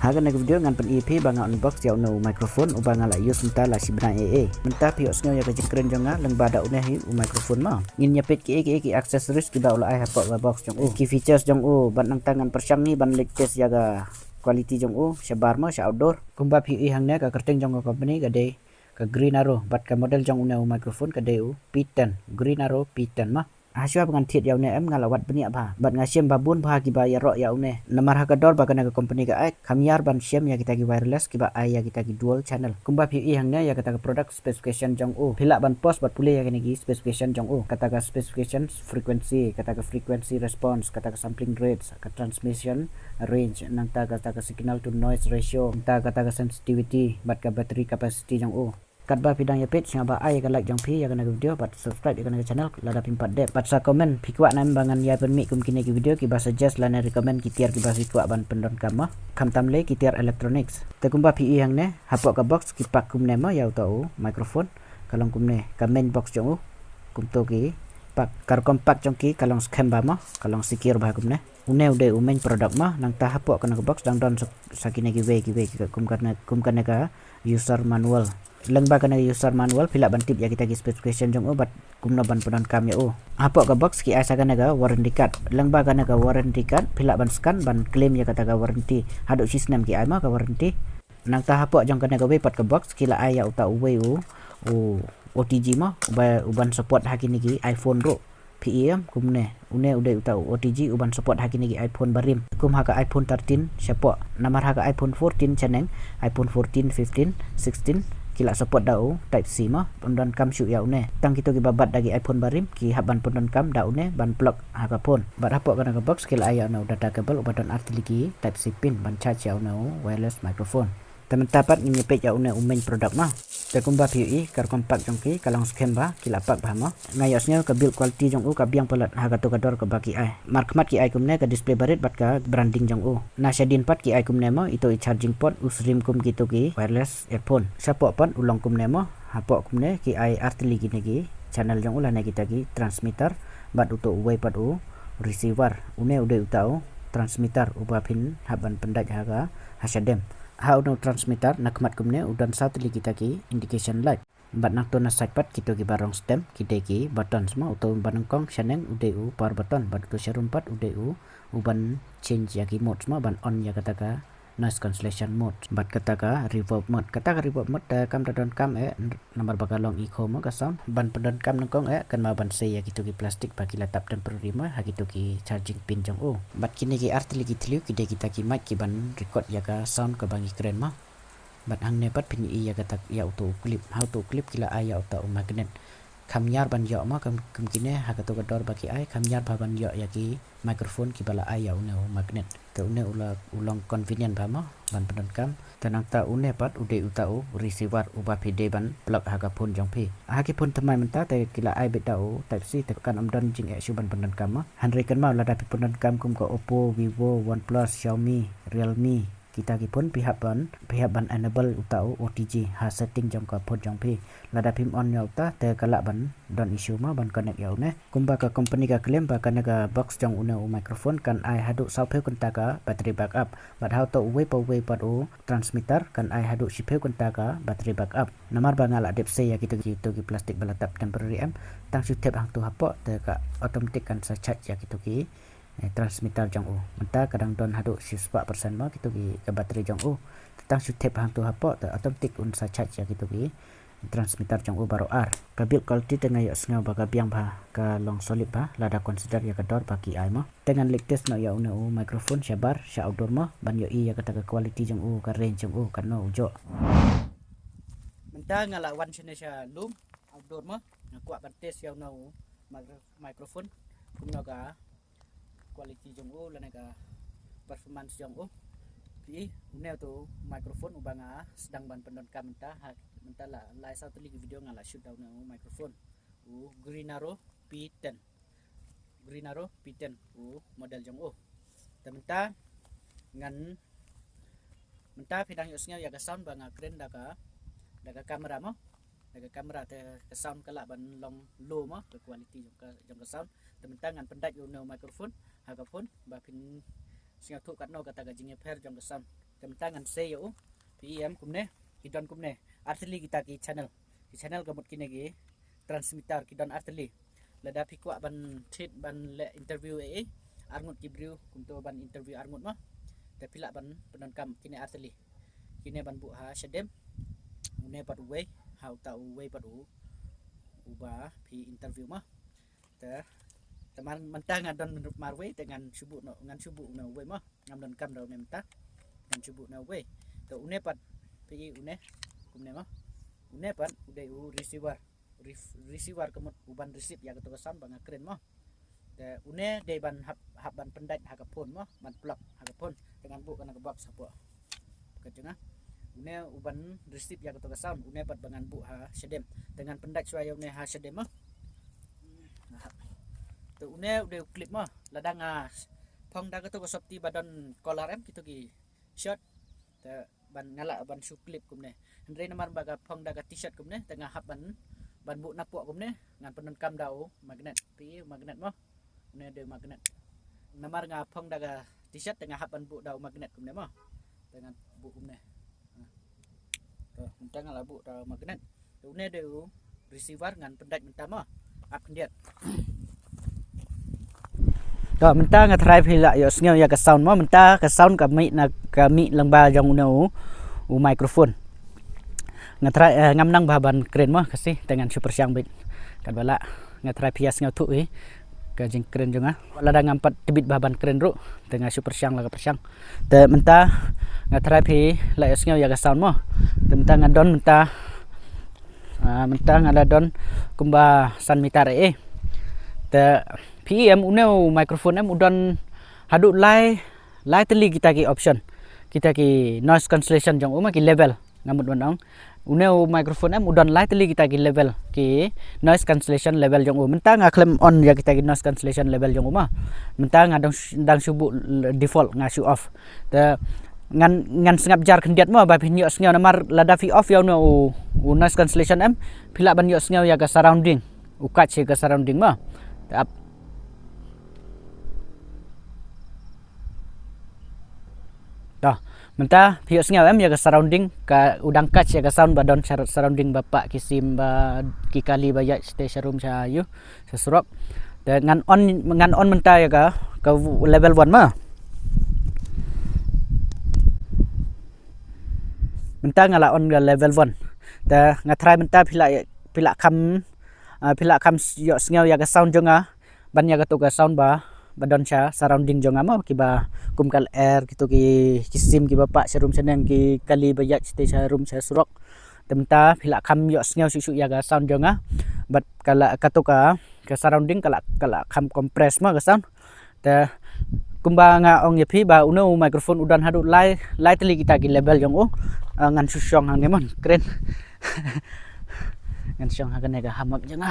Haga na video ngan pen EP banga unbox ya no microphone ubanga la use menta la sibna AA menta piok snyo ya kejengkren jonga leng bada une hi microphone ma ngin nyapet ki accessories ki daula ai hapok la box jong ki features jong ban nang tangan persyang ni ban latest ya ga quality jong sebar ma sha outdoor kumba pi hang ne ka kerteng jong company gade ka green arrow bat ka model jong une microphone ka de P10 green arrow P10 ma Hasya dengan tiat yaune em ngalawat benia ba bat ngasyem babun ba ki ba ya ro yaune namar hakador ba kana company ka ai khamyar ban syem ya kita ki wireless ki ba ai ya kita ki dual channel kumba pi hangnya ya kata product specification jong phila ban post bat pule ya kini ki specification jong kata ka specification frequency kata ka frequency response kata ka sampling rates ka transmission range nang ta kata ka signal to noise ratio ta kata ka sensitivity bat ka battery capacity jong kat ba pidang ya page ngaba ai ka like jong pi ya kana video bat subscribe ya kana channel lada pimpat de bat sa komen pikwa nam bangan ya pen mi kum kini ki video ki ba suggest lana recommend ki tiar ki ba pikwa ban pendon kama kam tamle ki tiar electronics te kumba pi hang ne hapok ka box ki pak kum ne ma ya tau microphone kalong kum ne ka main box jong kum to ki pak kar compact jong ki kalong scam ba ma kalong secure ba kum ne une ude main product ma nang ta hapok kana box dang don sakine ki we ki kum kana ka user manual leng ba kana user manual pila ban tip ya kita ki specification jong bat kumna ban penon kam ya apa ka box ki asa kana ga warranty card leng ba kana ga warranty card pila ban scan ban claim ya kata ga warranty hadu system ki ai ma ka warranty nang ta hapok jong kana ga we pat ka box kila ai ya uta we OTG ma uban support hakini ki iPhone ro PEM kumne une ude uta OTG uban support hakini ki iPhone barim kum haka iPhone 13 siapa namar haka iPhone 14 chaneng iPhone 14 15 16 kila support dau type C ma pendon kam syu ya une tang kita ki babat dagi iPhone barim ki haban pendon kam da une ban plug haka pon bat hapok kana ka box kila aya no data cable ubadan artiligi type C pin ban charge ya une wireless microphone temen tapat ni nyepet ya une main product ma te kumba PUI kar compact jong ki kalang scam ba kila pak ba ma ngayosnya ka build quality jong ka biang pelat haga to kador ka baki ai markmat ki ai kumne ka display barit bat ka branding jong na shadin pat ki ai kumne ma ito i charging port usrim kum gitu ki wireless earphone sapok pat ulong kumne ma hapok kumne ki ai artili gini ki channel jong ulana kita ki transmitter bat uto way pat receiver une ude utau transmitter ubapin haban pendaj haga hasadem how no transmitter nakmat kumne udan satli kita ki indication light bat nak to na side pat kita ki barong stem kita ki button semua auto banengkong shaneng udu power button bat to sharum pat udu uban change ya ki mode semua ban on ya kata ka noise cancellation mode bat kata ka reverb mode kam dadon kam nomor bakalong echo mo ka sound ban pedon kam nengkong kan ma ban se ya gitu ki plastik bagi latap temporary ma ha gitu ki charging pin jong bat kini ki artili ki tliu ki de kita ki mic ki ban record ya ka sound ka bangi keren ma bat hang ne pat pin i ya kata ya auto clip how to clip kila aya auto magnet kamyar ban yo ma kam kine ha ka to dor baki ai kamyar ba ban yo ya ki microphone ki bala aya une magnet te une ulang convenient ba ma ban pedon kam tenang ta une pat ude utau receiver uba pd ban plug ha ka phone jong phi ha ki phone thamai menta te kila ai betau type C te kan amdan jing e ban pedon kam ma hanre kan ma lada pi pedon kam kum ko Oppo Vivo OnePlus Xiaomi Realme kita ki pun pihak ban enable utau OTG ha setting jong ka phone jong phi lada pim on ya uta te kalak ban don issue ma ban connect ya une kumba ka company ka claim ba kana ka box jong une microphone kan ai hadu saupheu kan ta ka battery backup but how to way pat transmitter kan ai hadu shipheu kan ta ka battery backup namar ba ngala dep se ya gitu ki plastik balatap temporary am tang su tep hang tu hapok te ka automatic kan sa charge ya gitu ki transmitter jong menta kadang don hadu 4% ma gitu ki ke bateri jong tang su tep hang tu hapok te automatic un sa charge ya gitu ki transmitter jong baru ar ka build quality tengah ya sngaw ba ka biang ba ka long solid ba lada consider ya kador baki ai ma dengan latest no ya une microphone sabar sha outdoor ma ban yo i ya kata ka quality jong ka range jong kan no ujo menta ngala wan sene sha lum outdoor ma kwa kan test ya no microphone kumna ka quality jong lana ka performance jong pi une tu microphone ubanga sedang ban pendon kam mentah la lai satu lagi video ngala shoot down microphone Green Arrow P10 model jong mentah ngan mentah pidang yosnya ya sound banga keren daga kamera mo daga kamera te ke sound kala ban long low mo ke quality jong ke sound mentah ngan pendat yo microphone haga phone ba pin singa thu kat no kata gajing per jong ke sound mentah ngan se yo PM kumne kidon kumne artili kita ki channel gamut kine gi transmitter kidon artili lada pikwa ban thit ban le interview arngut kibriu kumto ban interview arngut mo tapi lah ban penon kam kini artili kini ban bu ha shedem une pat way how ta way pat uba pi interview mah teman mentah ngadon marway dengan subuh no way mah ngamdon kam daw mentah ngan subuh no way to une pat pi une kumne mah une pat udah receiver kemut uban receive ya ketugasan bang keren mah une de ban hab ban pendat hakapon mah ban plug hakapon dengan bu kana box apa kecengah une uban receive ya ketugasan une pat bangan bu ha sedem dengan pendat suaya une ha sedem mah tu une udah klip mah ladang phong da ketugas sopti badon collar gitu ki shot ban ngala ban su klip kumne andre namar baga phong da t-shirt kumne tengah hab ban bu napok kumne ngan penon kam dau magnet pi magnet mah ne de magnet namar nga phong daga t-shirt tengah hapan bu dau magnet kumne mah dengan bu kumne to mentang ngala bu dau magnet tu ne de receiver ngan pendat mentah mah ap kendiat to mentang nga try phila yo sngew ya ka sound mah mentah ka sound kami lengba jong no microphone nga try ngam nang baban keren mah kasih dengan super syang bit kan bala nga try pias ngau tu kajing keren juga wala dang empat tebit baban keren ru tengah super syang laga persyang te mentah ngatrai pi la yosnya ya sound mo te mentah ngadon mentah ngaladon kumba san mitar te PM uneu microphone em udon hadu lai teli kita ki option kita ki noise cancellation jong uma ki level ngamut bonong uneu microphone em udon lai teli kita ki level ki noise cancellation level jong mentang claim on ya kita ki noise cancellation level jong uma mentang dang subu default ngasu off te ngan sengap jar kendiat mo ba pinyo sngew namar lada fi off ya no noise cancellation em pila ban yo sngew ya ka surrounding ukat che ka surrounding mo tap dah mentah pihak sengaw em ya ke surrounding ka udang kac ya ke sound badon surrounding bapak kisim ba kikali bayat station room sayu sesurop dengan on mentah ya ke level 1 mah mentah ngala on ke level 1 dah ngatrai mentah pila kam yo sengaw ya ke sound jonga ban ya ke tu ke sound ba badon cha surrounding jonga mo kiba kumkal air gitu ki kisim ki bapak serum seneng ki kali bayat station room sa surok temta phila kham yo sngew susu ya ga sound jonga bat kala katuka ke surrounding kala kham compress ma ga sound te kumba nga ong yepi ba uno microphone udan hadu lai teli kita ki level jong ngan susong hang nemon keren ngan syong hagan ga hamak jonga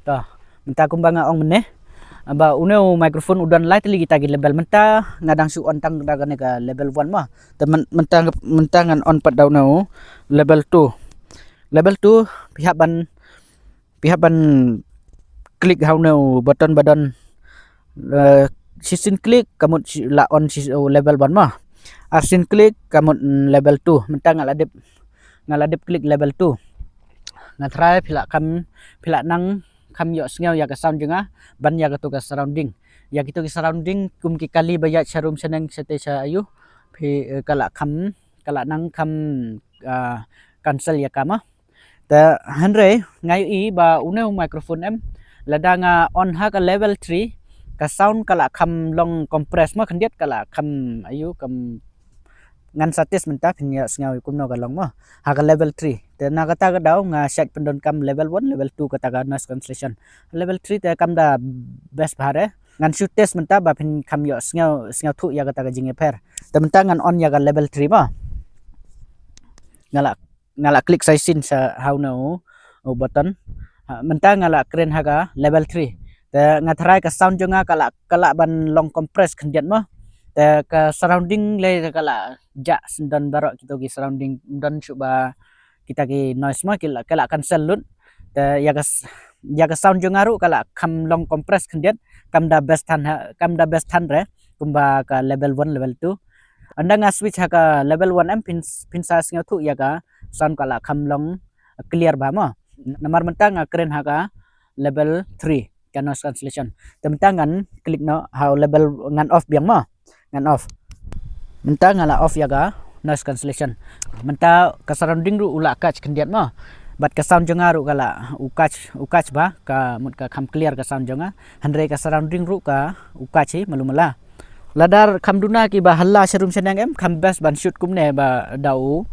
to menta kumba nga ong meneh ba uneu microphone udan light li kita gi level mentah ngadang su on tang daga nega level 1 mah temen mentang ngan on pat daw no level 2 pihak ban klik how no button badon sisin klik kamut la on level 1 mah arsin klik kamut level 2 mentang ngaladep klik level 2 ngatrai pila nang kam yo sngew ya ka sound jenga ban ya ka tugas surrounding ya gitu ki surrounding kum ki kali bayat sharum seneng sete sa ayu phi kala nang kam cancel ya kama ta hanre ngayu i ba uneu microphone em ladanga on ha ka level 3 ka sound kala kam long compress ma khandiat kala kam ayu kam ngan satis mentah pinya sngaw kumno galong mo ha ka level 3 te na kata ka daw nga set pendon kam level 1 level 2 kata ka noise cancellation level 3 te kam da best bhare ngan shoot test mentah ba pin kam yo sngaw thu ya kata ka jinge per tementang ngan on ya ga level 3 ma ngala klik sai sin sa how no button mentang ngala kren haga level 3 te ngatrai ka sound jonga kala ban long compress khendiat ma te ka surrounding le kala ja dan barok kita gi surrounding dan coba kita ki noise ma kala cancel lut te ya ka sound jonga ru kala kam long compress khendiat kam da best tan re kumba ka level 1 level 2 anda nga switch haka level 1 m pin sa singa thu ya ka sound kala kam long clear ba ma namar mentang keren haka level 3 kan noise cancellation tementangan klik no how level ngan off biang ma ngan off mentang ala off ya ga noise cancellation menta ka surrounding ru ula kach kendiat ma bat ka sound jonga ru kala ukach ba ka mut ka kham clear ka sound jonga handre ka surrounding ru ka ukachi malumala ladar khamduna ki ba halla serum senang em kham best ban shoot kumne ba dau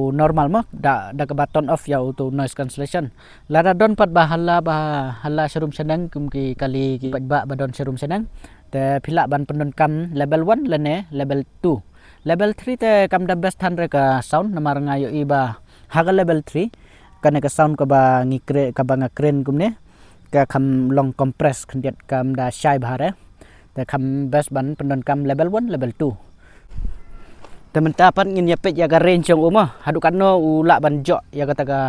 normal mak da ke button off ya auto noise cancellation lara don pat ba halla serum senang kum ki kali ki ba don serum senang te phila ban pendon kam level 1 lene level 2 level 3 te kam da best han re ka sound namar ngayo iba haga level 3 kana ka sound ka ba ngikre ka ba ngakren kum ne ka kam long compress khendiat kam da shai bahare te kam best ban pendon kam level 1 level 2 temen-temen pan ngin yapet ya ga range jong uma haduk kano ula ban jok ya kata ga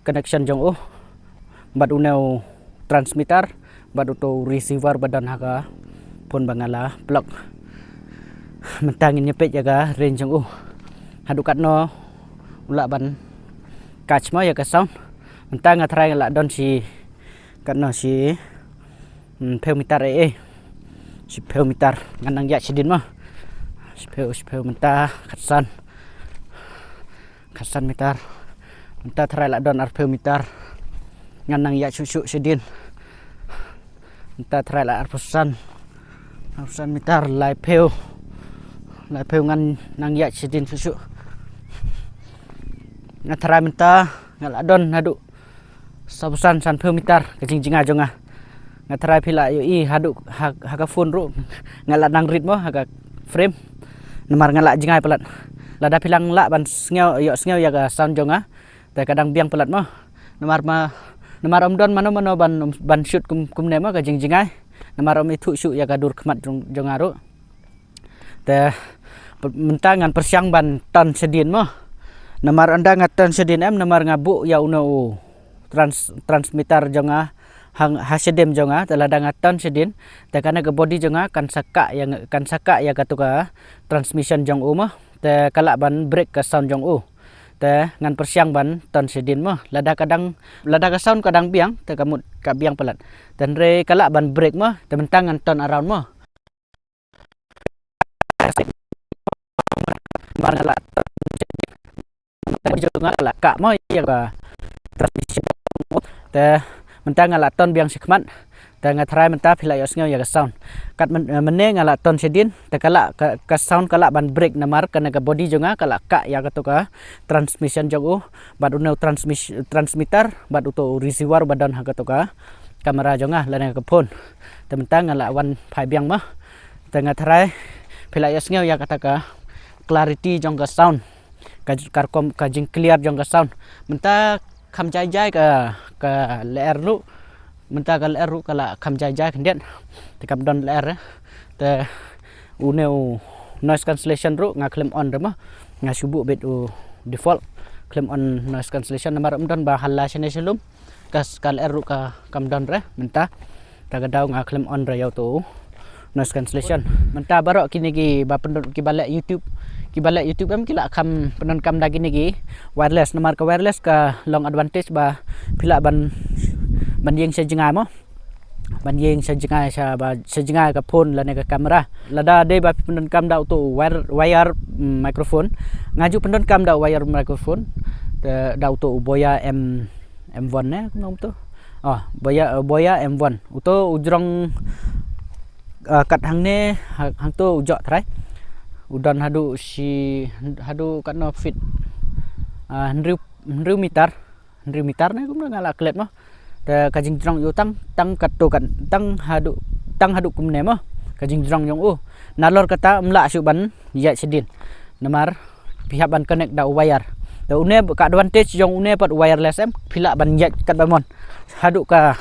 connection jong bad uneu transmitter bad to receiver badan haga pun bangala block mentang ngin yapet ya ga range jong haduk kano ula ban catch ma ya ka sound mentang ngatrai la don si kano si pelmeter si pelmeter nganang ya sidin ma speu menta khasan meter menta try la don arpeu meter nganang ya susu sedin menta try la arpusan meter lai peu ngan nang ya sedin susu ngatrai menta ngala don hadu sabusan san peu meter kejing-jinga jonga ngatrai pila yo I hadu haga phone ru ngala nang ritmo haga frame namar ngala jingai pelat lada pilang la ban sngew ya ga sound jonga te kadang biang pelat mo namar om don mano ban shoot kum ne ma ga jingai namar om itu shoot ya ga dur khmat jonga ru te mentangan persiang ban ton sedin mo namar anda ngaton sedin em namar ngabu ya uno transmitter jonga hang hasedem jonga telah dangaton sedin te kana ke body jonga kan saka ya katuka transmission jong mah te kala ban brake ka sound jong te ngan persiang ban ton sedin mah lada ka sound kadang biang te kamut ka biang pelat dan re kala ban brake mah te mentangan ton around mah bar kala jonga kala ka mah ya ka transmission te mentang ngala ton biang sikmat ta ngatrai menta phila yosngeu ya ka sound kat mene ngala ton sedin ta kala ka sound kala ban brake namar kana ka body jonga kala ka ya ka to ka transmission jogu bad uneu transmitter bad uto receiver badan ha ka to ka kamera jonga lana ka phone ta mentang ngala wan phai biang ma ta ngatrai phila yosngeu ya kata ka clarity jong ka sound ka jing clear jong ka sound menta kham jai ka ler lu menta ka ler ru kala kham jai kendian te kam don ler te uneu noise cancellation ru nga claim on rema nga subu bet default claim on noise cancellation namar don ba halla sene selum kas kal ler ru ka kam don re menta ta ga daw nga claim on re yau tu noise cancellation menta barok kini gi ba pendon ki balek YouTube em kila kam penon kam dagi nigi wireless namar ka wireless ka long advantage ba pila ban yeng sejengai mo ban yeng sejengai ka phone la ka kamera lada de ba penon kam da auto wire microphone ngaju penon kam da wire microphone da auto boya M1 ne nom tu boya M1 auto ujrong kat hang ne hang tu ujok trai udan hadu katno fit hendriu meter ne kum ngala klet mo te kajing trong yu tang kat to kan tang hadu kum ne mo ka jingjrong jong nalor kata mla syuban ya sedin namar pihak ban connect da wire da une ka advantage jong une pat wireless em phila ban ya kat bamon hadu ka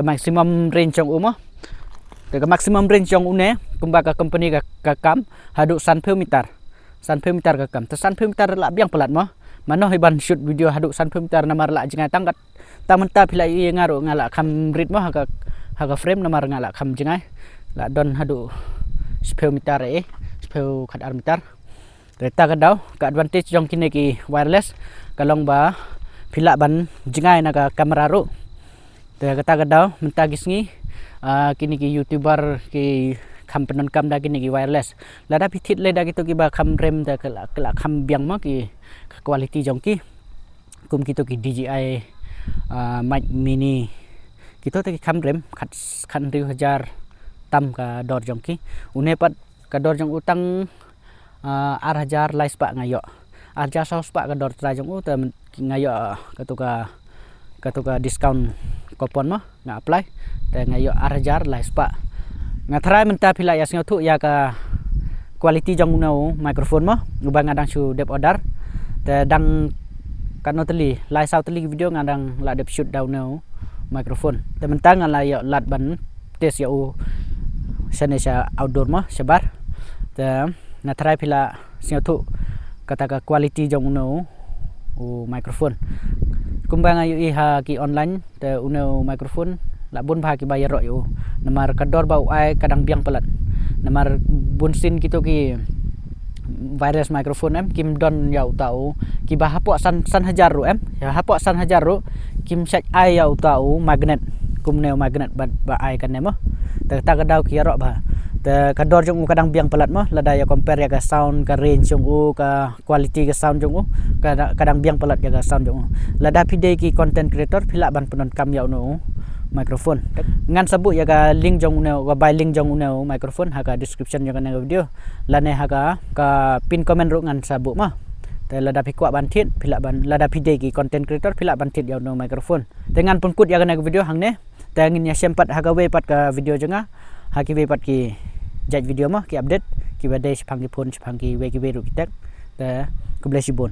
maximum range jong mo ka maximum range jong une kumba ka company ka kam hadu sanpheometer ka kam ta sanpheometer la biang pelat mo mano hiban shoot video hadu sanpheometer namar la jingai tangkat tamenta phila i ngaro ngala kham rit mo haga frame namar ngala kham jingai la don hadu spheometer sphew khat meter kereta kadau ka advantage jong kini ki wireless kalong ba phila ban jingai na ka kamera ro te kata kadau menta gisngi kini ki youtuber ki kham penon kam da kini ki wireless lada pithit le da gitu ki ba kham rem da kala kham biang ma ki quality jong ki kum gitu ki DJI mic mini gitu te kham rem khan 2000 tam ka dor jong ki une pat ka dor jong utang 8000 lai spa ngayo 8000 saus spa ka dor tra jong te ngayo katuka discount coupon mo nga apply te ngayo 8000 lai spa ngathrai menta phila ya singothu ya ka quality jong no microphone mo ngubang ngadang su dep order te dang kanoteli lai sau teli video ngadang la dep shoot down no microphone te menta ngala yo lat ban test yo sanesha outdoor mo sebar te ngathrai phila singothu kata ka quality jong no microphone kumbang ayu iha ki online te uno microphone la bun bha ki bayar ro yo namar kador bau ai kadang biang pelat namar bunsin gitu ki wireless microphone em kim don yau tau ki ba hapo san hajar ro em ya hapo san hajar ro kim sek ai yau tau magnet kum neo magnet ba ai kan nemo te ta kadau ki ro ba te kador jong kadang biang pelat mo lada ya compare ya ka sound ka range jong ka quality ka sound jong kadang biang pelat ya ka sound jong lada pide ki content creator phila ban penon kam yau no microphone ngan sabu ya ka link jong ne ka buy link jong ne microphone ha ka description jong ne video lane ha ka pin comment ro ngan sabu ma te lada phikwa ban thit phila ban lada pide ki content creator phila ban thit yau no microphone te ngan pun kut ya ka video hang ne te ngin ya sempat ha ka we pat ka video jonga ha ki we pat ki jaj video ma ki update ki badai sepangki phone sepangki we ki we ru kitak te ku bless you bon